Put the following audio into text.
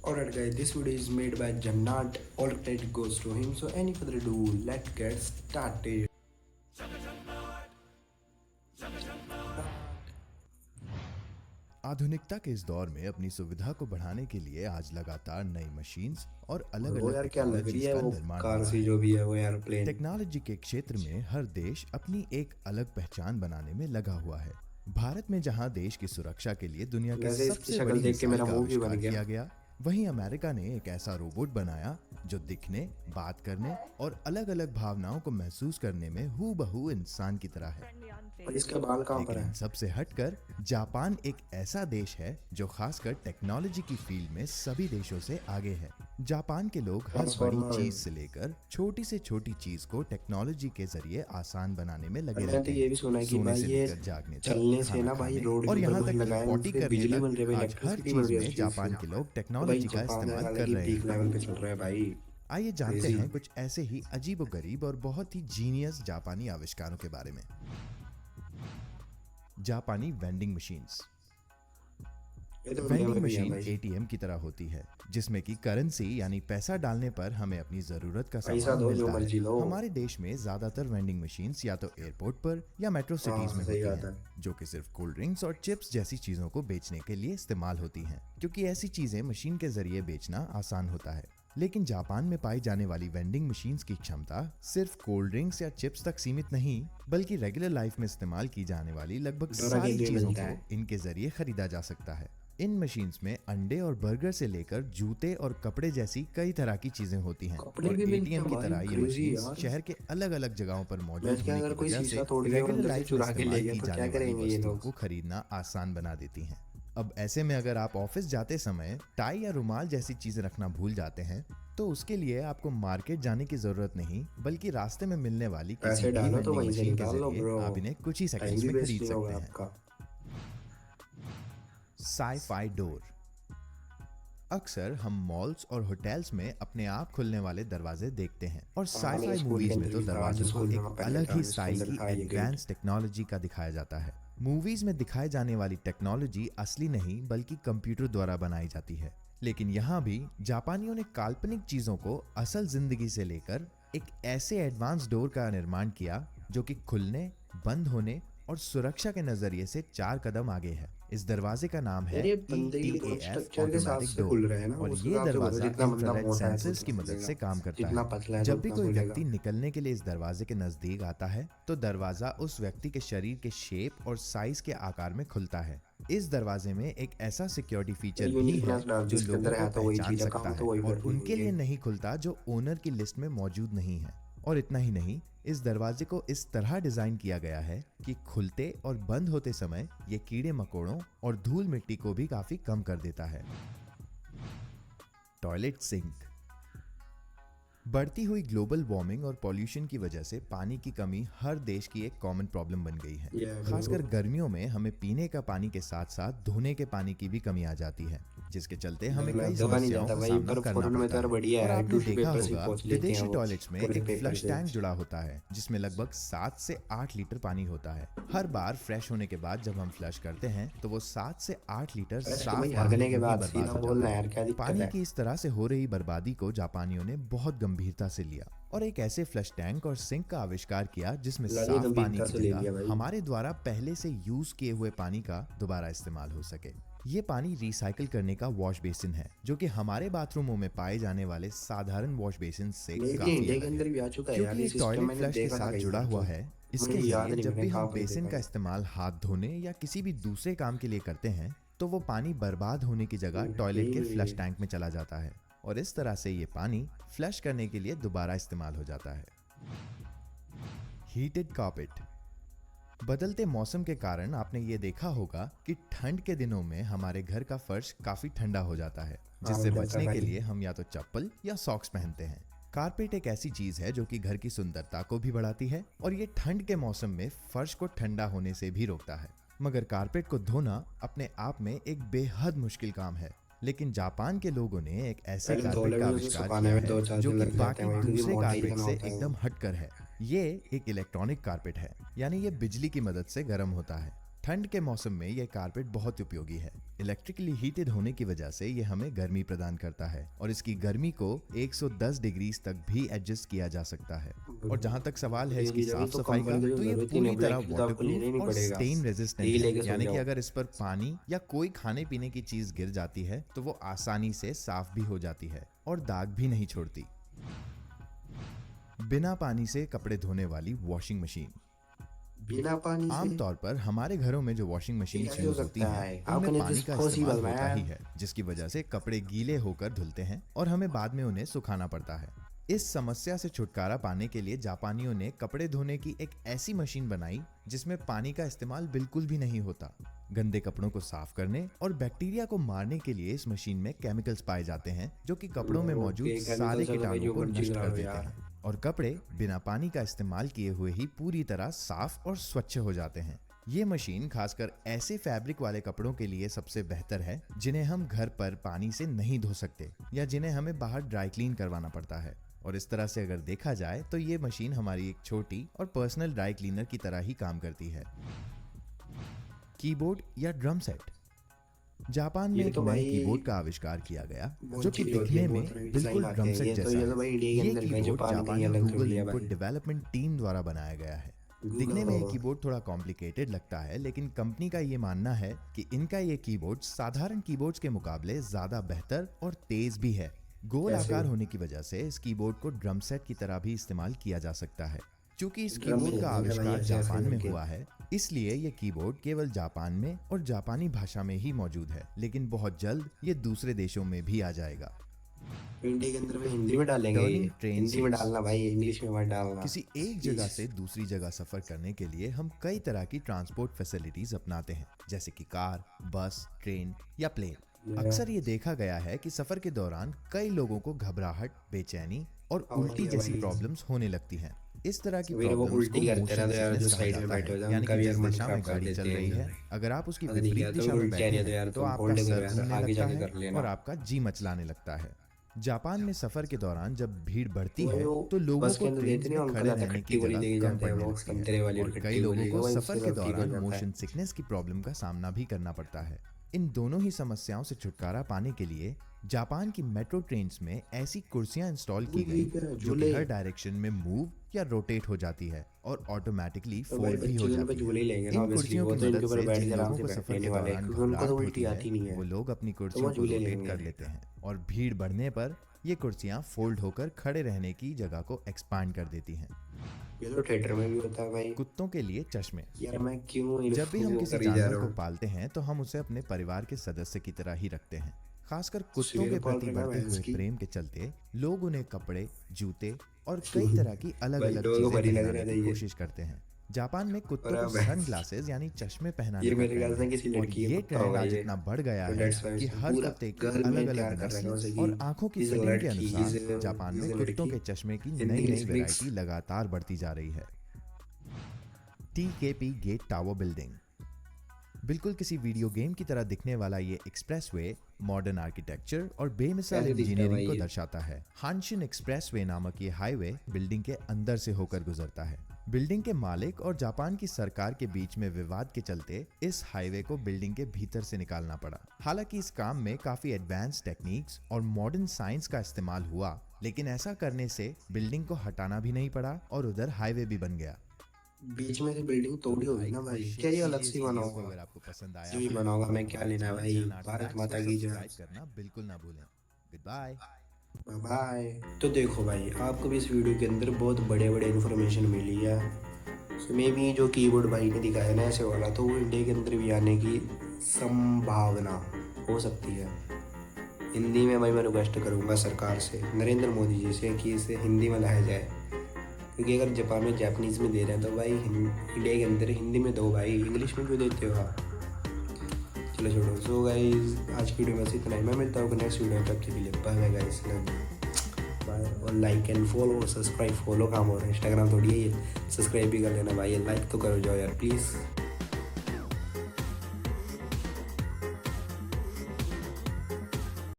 Alright guys, this video is made by Jannat. All credit goes to him. So any further ado, let's get started. आधुनिकता के इस दौर में अपनी सुविधा को बढ़ाने के लिए आज लगातार नई मशीन्स और अलग वो अलग यार क्या लग रही टेक्नोलॉजीज है का वो निर्माण हो कार रहा सी है। जो भी है वो एयरप्लेन। टेक्नोलॉजी के क्षेत्र में हर देश अपनी एक अलग पहचान बनाने में लगा हुआ है। भारत में जहां देश की सुरक्षा के लिए दुनिया की वैसे इसकी सबसे शक्ल बड़ी देख के मिसाइल मेरा का मुंह भी बन आविष्कार गया। किया गया, वहीं अमेरिका ने एक ऐसा रोबोट बनाया जो दिखने, बात करने और अलग अलग भावनाओं को महसूस करने में हूबहू इंसान की तरह है। और इसके बाल कहाँ पर लेकिन इन है? सबसे हटकर जापान एक ऐसा देश है जो खासकर टेक्नोलॉजी की फील्ड में सभी देशों से आगे है। जापान के लोग हर बड़ी ट्रांसफॉर्मर। चीज से लेकर छोटी से छोटी चीज को टेक्नोलॉजी के जरिए आसान बनाने में लगे मैंने रहते तो हैं। ये भी सुना है कि सोने भाई से ये लेकर जागने तक, चलने से खाना ना भाई खाने रोड और के ऊपर यहाँ कुछ तक कि लगाए पॉटी उससे करने बिजली बन तक रही है, आज हर इलेक्ट्रिसिटी बन चीज रही है में उस चीज से। जापान के लोग तो भाई टेक्नोलॉजी का जापान है इस्तेमाल हालांकि कर रहे पीक हैं। लेवल पे चल रहा है भाई। आइए जानते Crazy। हैं कुछ ऐसे ही अजीबोगरीब और बहुत ही जीनियस जापानी आविष्कारों के बारे में। जापानी वेंडिंग मशीन्स। ये तो इंडिया वेंडिंग में भी है मशीन भाई। एटीएम की तरह होती है जिसमें कि करेंसी यानी पैसा डालने पर हमें अपनी जरूरत का पैसा सामान दो जो मिलता मर्जी है। लो। हमारे देश में ज्यादातर वेंडिंग मशीन्स या तो एयरपोर्ट पर या मेट्रो सिटीज में सही होती बात हैं, है। जो कि सिर्फ कोल्ड ड्रिंक्स और चिप्स जैसी चीजों को बेचने के लिए इस्तेमाल होती हैं, क्योंकि ऐसी चीजें मशीन के जरिए बेचना आसान होता है। लेकिन जापान में पाई जाने वाली वेंडिंग मशीन्स की क्षमता सिर्फ कोल्ड ड्रिंक्स या चिप्स तक सीमित नहीं, बल्कि रेगुलर लाइफ में इस्तेमाल की जाने वाली लगभग डोरा के सारी लिए चीजों मिलता को है। इनके जरिए खरीदा जा सकता है। इन मशीन्स में अंडे और बर्गर से लेकर जूते और कपड़े जैसी कई तरह की चीजें होती हैं कपड़े और भी मिलते एटीएम हैं की भाई, तरह ये crazy मशीन्स यार। शहर के अलग अलग जगहों पर मौजूद मैं क्या होने अगर की कोई वजह शीशा से तोड़ के और रेगुलर अंदर से लाइफ में चुरा के ले इस्तेमाल गया की तो जाने क्या वाली करेंगे ये वस्तुओं लोग? को खरीदना आसान बना देती हैं। अब ऐसे में अगर आप ऑफिस जाते समय टाई या रुमाल जैसी चीजें रखना भूल जाते हैं तो उसके लिए आपको मार्केट जाने की जरूरत नहीं, बल्कि रास्ते में मिलने वाली किसी पैसे भी डालो तो वेंडिंग वहीं से मशीन के निकाल लो जरिए ब्रो। आप इन्हें कुछ ही टाइम सेकंड्स भी में वेस्ट खरीद नहीं सकते होगा हैं। आपका। Sci-fi door. अक्सर हम मॉल्स और होटल्स में अपने आप खुलने वाले दरवाजे देखते हैं और मैंने साई-फाई स्कूल के मूवीज में अंदर तो भी था, दरवाजों जिस को स्कूल में एक मैं पहले अलग था ही उसके स्टाइल अंदर की था ये गेट। एडवांस टेक्नोलॉजी का दिखाया जाता है। मूवीज में दिखाए जाने वाली टेक्नोलॉजी असली नहीं बल्कि कंप्यूटर द्वारा बनाई जाती है, लेकिन यहाँ भी जापानियों ने काल्पनिक चीजों को असल जिंदगी से लेकर एक ऐसे एडवांस डोर का निर्माण किया जो कि खुलने, बंद होने और सुरक्षा के नजरिए से 4 कदम आगे है। इस दरवाजे का नाम है यार ये बंदे की ETAF स्ट्रक्चर के हिसाब ऑटोमेटिक से खुल डोर रहे हैं ना, और उस ये हिसाब से बोलो। दरवाजा जितना बंदा इंफ्रारेड मोटा है तो सेंसर्स की उतना मदद खुलेगा, से काम करता जितना है। पतला है तो जब भी उतना कोई खुलेगा। व्यक्ति निकलने के लिए इस दरवाजे के नजदीक आता है तो दरवाजा उस व्यक्ति के शरीर के शेप और साइज के आकार में खुलता है। इस दरवाजे में एक ऐसा सिक्योरिटी फीचर भी है यूनिकनेस डाल जो जिसके लोगों अंदर को है तो वही पहचान चीज है, सकता काम तो है वही और कर रही उनके है लिए ये। नहीं खुलता जो ओनर की लिस्ट में मौजूद नहीं है। और इतना ही नहीं, इस दरवाजे को इस तरह डिजाइन किया गया है कि खुलते और बंद होते समय ये कीड़े मकोड़ों और धूल मिट्टी को भी काफी कम कर देता है। Toilet sink. बढ़ती हुई ग्लोबल वार्मिंग और पॉल्यूशन की वजह से पानी की कमी हर देश की एक कॉमन प्रॉब्लम बन गई है। Yeah, खासकर bro। गर्मियों में हमें पीने का पानी के साथ साथ धोने के पानी की भी कमी आ जाती है, जिसके चलते हमें मैं कई दबा नहीं समस्याओं जाता का भाई, सामना पर करना फॉरेन में पड़ता तो यार है। बढ़िया और है, आपने टिश्यू देखा पेपर से होगा पोंछ लेते हैं विदेशी वो टॉयलेट्स में पूरे एक पेपर फ्लश से। टैंक जुड़ा होता है जिसमें लगभग 7 से 8 लीटर पानी होता है। हर बार फ्रेश होने के बाद जब हम फ्लश करते हैं तो वो 7 से 8 लीटर साफ भाई पानी हगने के यूं ही बाद बर्बाद सीधा हो बोलना जाता यार, है। क्या दिक्कत पानी है? की इस तरह से हो रही बर्बादी को जापानियों ने बहुत गंभीरता से लिया और एक ऐसे फ्लश टैंक और सिंक का आविष्कार किया जिसमें लगे साफ पानी गंभीरता की से ले लिया जगह भाई। हमारे द्वारा पहले से यूज किए हुए पानी का दोबारा इस्तेमाल हो सके। ये पानी रिसाइकिल करने का वॉश बेसिन है जो कि हमारे बाथरूमों में पाए जाने वाले साधारण वॉश बेसिन से ये काफी इंडिया अलग के है, अंदर भी आ चुका है यार क्योंकि ये ये सिस्टम। टॉयलेट मैंने फ्लश के देखा था साथ कहीं जुड़ा पर, हुआ तो है। इसके मुझे याद जरिए नहीं जब मैंने भी कहाँ हम पर बेसिन देखा का है। इस्तेमाल हाथ धोने या किसी भी दूसरे काम के लिए करते हैं तो वो पानी बर्बाद होने की जगह टॉयलेट के फ्लश टैंक में चला जाता है और इस तरह से ये पानी फ्लश करने के लिए दोबारा इस्तेमाल हो जाता है। Heated carpet. बदलते मौसम के कारण आपने ये देखा होगा कि ठंड के दिनों में हमारे घर का फर्श काफी ठंडा हो जाता है, जिससे हो जाता बचने है के भाई। लिए हम या तो चप्पल या सॉक्स पहनते हैं। कारपेट एक ऐसी चीज है जो कि घर की सुंदरता को भी बढ़ाती है और ये ठंड के मौसम में फर्श को ठंडा होने से भी रोकता है। मगर कारपेट को धोना अपने आप में एक बेहद मुश्किल काम है, लेकिन जापान के लोगों ने एक ऐसे पहले धो कारपेट का लेंगे, उसे आविष्कार सुखाने किया में 2-4 है जो दिन कि लग जाते बाकी हैं भाई, क्योंकि दूसरे मोटा कारपेट इतना से होता है एकदम वो। हटकर है। ये एक इलेक्ट्रॉनिक कारपेट है, यानी ये बिजली की मदद से गर्म होता है। ठंड के मौसम में यह कारपेट बहुत उपयोगी है। इलेक्ट्रिकली हीटेड होने की वजह से यह हमें गर्मी प्रदान करता है और इसकी गर्मी को 110 डिग्री तक भी एडजस्ट किया जा सकता है। और जहां तक सवाल है इसकी साफ सफाई का, तो ये पूरी तरह वाटरप्रूफ और स्टेन रेजिस्टेंट है, यानी कि अगर इस पर पानी या कोई खाने पीने की चीज गिर जाती है तो वो आसानी से साफ भी हो जाती है और दाग भी नहीं छोड़ती। बिना पानी से कपड़े धोने वाली वॉशिंग मशीन। बिना पानी से आमतौर पर हमारे घरों में जो वॉशिंग मशीन कैसे यूज हो होती सकता हैं, है? उनमें आपने पानी जिस का possible इस्तेमाल होता है। ही है, जिसकी वजह से कपड़े गीले होकर धुलते हैं और हमें बाद में उन्हें सुखाना पड़ता है। इस समस्या से छुटकारा पाने के लिए जापानियों ने कपड़े धोने की एक ऐसी मशीन बनाई जिसमें पानी का इस्तेमाल बिल्कुल भी नहीं होता। गंदे कपड़ों को साफ करने और बैक्टीरिया को मारने के लिए इस मशीन में केमिकल्स पाए जाते हैं जो कि कपड़ों में मौजूद सारे कीटाणुओं को नष्ट कर देते हैं और कपड़े बिना पानी का इस्तेमाल किए हुए ही पूरी तरह साफ और स्वच्छ हो जाते हैं। ये मशीन खासकर ऐसे फैब्रिक वाले कपड़ों के लिए सबसे बेहतर है जिन्हें हम घर पर पानी से नहीं धो सकते या जिन्हें हमें बाहर ड्राई क्लीन करवाना पड़ता है। और इस तरह से अगर देखा जाए तो ये मशीन हमारी एक छोटी और पर्सनल ड्राई क्लीनर की तरह ही काम करती है। कीबोर्ड या ड्रम सेट। जापान में एक नए कीबोर्ड का आविष्कार किया गया जो कि दिखने में बिल्कुल ड्रम सेट जैसा है। ये कीबोर्ड जापान की गूगल इनपुट डेवलपमेंट टीम द्वारा बनाया गया है। दिखने में ये कीबोर्ड थोड़ा कॉम्प्लिकेटेड लगता है, लेकिन कंपनी का ये मानना है कि इनका ये कीबोर्ड साधारण कीबोर्ड्स के मुकाबले ज्यादा बेहतर और तेज भी है। गोल आकार होने की वजह से इस कीबोर्ड को ड्रम सेट की तरह भी इस्तेमाल किया जा सकता है। क्योंकि इस कीबोर्ड का आविष्कार जापान में हुआ है, इसलिए ये कीबोर्ड केवल जापान में और जापानी भाषा में ही मौजूद है, लेकिन बहुत जल्द ये दूसरे देशों में भी आ जाएगा। इंडिया के अंदर हिंदी में डालेंगे, हिंदी में डालना भाई, इंग्लिश में मत डालना। किसी एक जगह से दूसरी जगह सफर करने के लिए हम कई तरह की ट्रांसपोर्ट फैसिलिटीज अपनाते हैं, जैसे कि कार, बस, ट्रेन या प्लेन। अक्सर ये देखा गया है कि सफर के दौरान कई लोगों को घबराहट, बेचैनी और उल्टी जैसी प्रॉब्लम्स होने लगती हैं। इस तरह की प्रॉब्लम्स को मोशन सिकनेस कहा जाता है, यानी कि जिस दिशा में गाड़ी चल रही है, अगर आप उसकी विपरीत दिशा में बैठे हैं तो आपका सर घूमने लगता है और आपका जी मचलाने लगता है। जापान में सफर के दौरान जब भीड़ बढ़ती है तो लोगों को ट्रेन में खड़े रहने की जगह कम पड़ने लगती है और कई लोगों को सफर के दौरान मोशन सिकनेस की प्रॉब्लम का सामना भी करना पड़ता है। इन दोनों ही समस्याओं से छुटकारा पाने के लिए जापान की मेट्रो ट्रेन्स में ऐसी कुर्सियां इंस्टॉल की गई जो कि हर डायरेक्शन में मूव या रोटेट हो जाती है और ऑटोमेटिकली फोल्ड भी हो जाती है। इन कुर्सियों की मदद से जिन लोगों को सफर के दौरान घबराहट होती है, वो लोग अपनी कुर्सियों को रोटेट कर लेते हैं और भीड़ बढ़ने पर ये कुर्सियां फोल्ड होकर खड़े रहने की जगह को एक्सपांड कर देती हैं। ये तो थिएटर में भी होता है भाई। कुत्तों के लिए चश्मे। यार मैं क्यों जब भी हम किसी जानवर को पालते हैं तो हम उसे अपने परिवार के सदस्य की तरह ही रखते हैं। खासकर कुत्तों के प्रति बढ़ते हुए प्रेम के चलते लोग उन्हें कपड़े, जूते और कई तरह की अलग अलग चीजें पहनाने की कोशिश करते हैं। जापान में कुत्तों को सन ग्लासेस यानी चश्मे पहनाने का ट्रेंड है और ये ट्रेंड आज इतना बढ़ गया है कि हर कुत्ते की अलग अलग नस्ल और आंखों की सेटिंग के अनुसार जापान में कुत्तों के चश्मे की नई नई वैरायटी लगातार बढ़ती जा रही है। TKP gate tower building. बिल्कुल किसी वीडियो गेम की तरह दिखने वाला ये एक्सप्रेसवे मॉडर्न आर्किटेक्चर और बेमिसाल इंजीनियरिंग को दर्शाता है। हानशिन एक्सप्रेसवे नामक ये हाईवे बिल्डिंग के अंदर से होकर गुजरता है। बिल्डिंग के मालिक और जापान की सरकार के बीच में विवाद के चलते इस हाईवे को बिल्डिंग के भीतर से निकालना पड़ा। हालांकि इस काम में काफी एडवांस टेक्निक्स और मॉडर्न साइंस का इस्तेमाल हुआ, लेकिन ऐसा करने से बिल्डिंग को हटाना भी नहीं पड़ा और उधर हाईवे भी बन गया। बीच में से बिल्डिंग तोड़ी होगी ना भाई, क्या ये अलग से बना होगा? अगर आपको पसंद आया जो भी बना होगा, मैं क्या लेना है भाई, भारत माता की जय। सब्सक्राइब करना बिल्कुल ना भूलें। Goodbye bye. तो देखो भाई, आपको भी इस वीडियो के अंदर बहुत बड़े बड़े इन्फॉर्मेशन मिली है। सो मे बी जो कीबोर्ड भाई ने दिखाया ना ऐसे वाला, तो वो इंडिया के अंदर भी आने की संभावना हो सकती है। हिंदी में भाई मैं रिक्वेस्ट करूँगा सरकार से, नरेंद्र मोदी जी से, कि इसे हिंदी में लाया जाए, क्योंकि अगर जापान में जापानीज़ में दे रहे हैं तो भाई इंडिया के अंदर हिंदी में दो भाई, इंग्लिश में क्यों देते हो आप? चलो छोड़ो। सो गाइस, आज की वीडियो में बस इतना ही। मैं मिलता हूँ नेक्स्ट वीडियो में, तब के लिए बाय बाय गाइस। बाय। और like and follow, subscribe follow काम हो रहा है, इंस्टाग्राम थोड़ी है, सब्सक्राइब भी कर लेना भाई, लाइक तो करो जाओ यार प्लीज़।